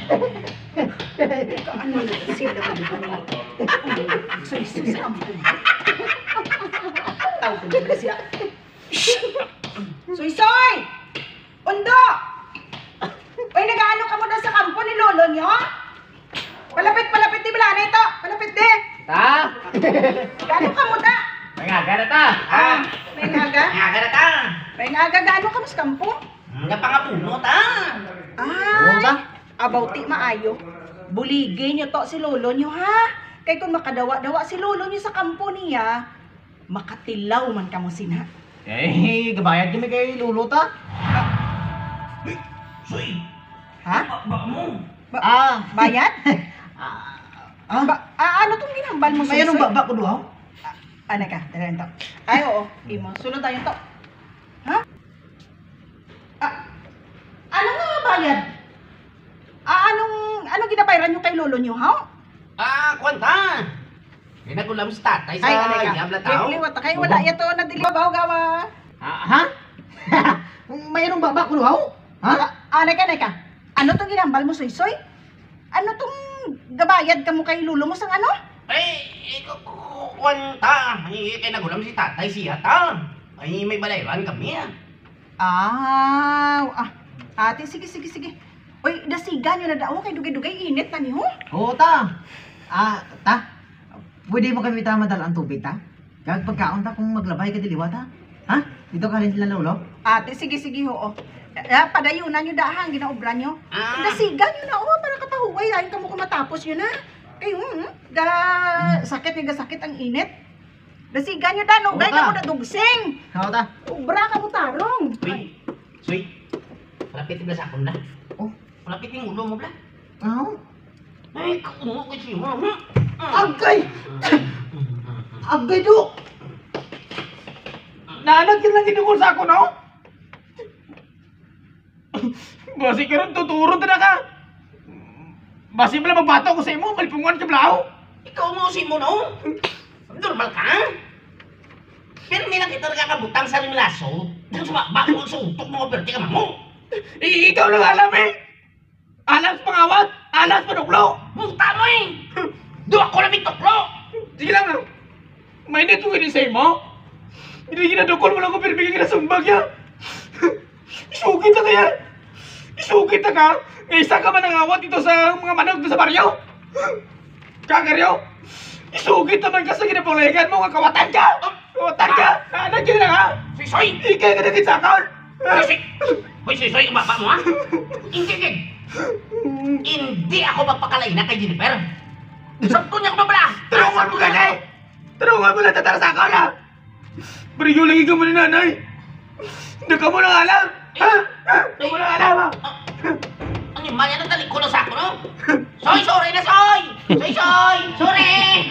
Ano na sila ka di ba ni? Soy sa ampun. Tawag ko na siya. Soy! Undo! Uy, nag-ano ka mo doon sa kampo ni lolo nyo? Palapit di bala na ito. Palapit di. Ta? Gano ka mo da? May ngaga na ta. May ngaga? Ngaga na ta. May ngaga gano ka mo sa kampo? Nga pangapuno ta. Ah, ba? abauti maayo. Buligay nyo to si lolo nyo ha. Kay kung makadawa-dawa si lolo nyo sa kampo niya, makatilaw man ka mo sina. Eh, gabayad kami kay Lulo ta. Soy. Ha? Ba mo. Bayad? Ah, Ano tong ginambal mo may anong Soy? baba ko duha? Ano ka? Tara to. Ay, oo. Imo. Sunod tayo to. Ha? Ano nga bayad? Anong ginabayaran nyo kay lolo nyo, ha? Kwanta. Ginagulam sa tatay sa yabla tao. Liwat kay wala yato na dilibaw gawa. Ha? May anong baba ko duha? Ha? Neka. Ano tong ginambal mo, Soy? Ano tong gabayad ka mo kay lolo mo sang ano? Kwanta. Kaya nagulam si tatay siya ta. Ay, may balayran kami Ate, sige. Uy, dasiga nyo na daw kay dugay-dugay init na niyo. Oo, ta. Ta. Pwede mo kami madala ang tubig, ta? Kag pagkaon ta kung maglabay ka diliwa, ta? Ha? Dito ka rin sila lolo? Ate, sige, oo. Padayunan nyo dahang ginaobra nyo. Ah. Dasiga nyo na, para kapahuway. Ayaw ka mo kumatapos yun, ha? Kayo, sakit ang init. Dasiga nyo da, nugay Oo, ka ta. mo na dugsing. Oo, ta. Ubra ka mo tarong. Soy. Malapit na sa akong na. Oh. Malapit yung ulo mo bla. Oo. Ay, kaungo ko siya mo. Agay! Agay, do! Naanad ka lang ginugol sa ako, no? Basi ka rin tuturo na ka. Basi pala magbato ko sa imo, malipungan ka blao. Ikaw mo si mo no? Normal ka? Pero may nakita na kakabutang sa rimlaso. Dahil bako ang sutok mga perti ka mo. Ikaw lang alam eh. Alas pangawat, alas panuklo. Muta mo eh. Doon ako lang ituklo. Sige lang. May netong ini sa imo. Hindi ginadukol mo lang ko pero bigyan kinasumbag ya. Isugit na kaya. Isugit na ka. Isa ka man ang awat dito sa mga manok dito sa baryo. Kagaryo. Isugit naman ka sa ginapanglegan mo. Kawatan ka. Kawatan ka. Anak yun na ka. Soy! Ikay ka na kinsakal. Soy! Hoy, Soy, ang baba mo ha? Hindi ako magpakalain na kay Jennifer. Sabto niya ako mabala. Tarungan mo ka na eh. Tarungan mo lang tatarasakaw na. Bariyo lagi ka mo ni nanay. Hindi ka mo lang alam. Ha? Hindi mo lang alam ha? Ang imanya na talik ko na sa ako no? Soy, sorry na Soy! Soy! Sorry!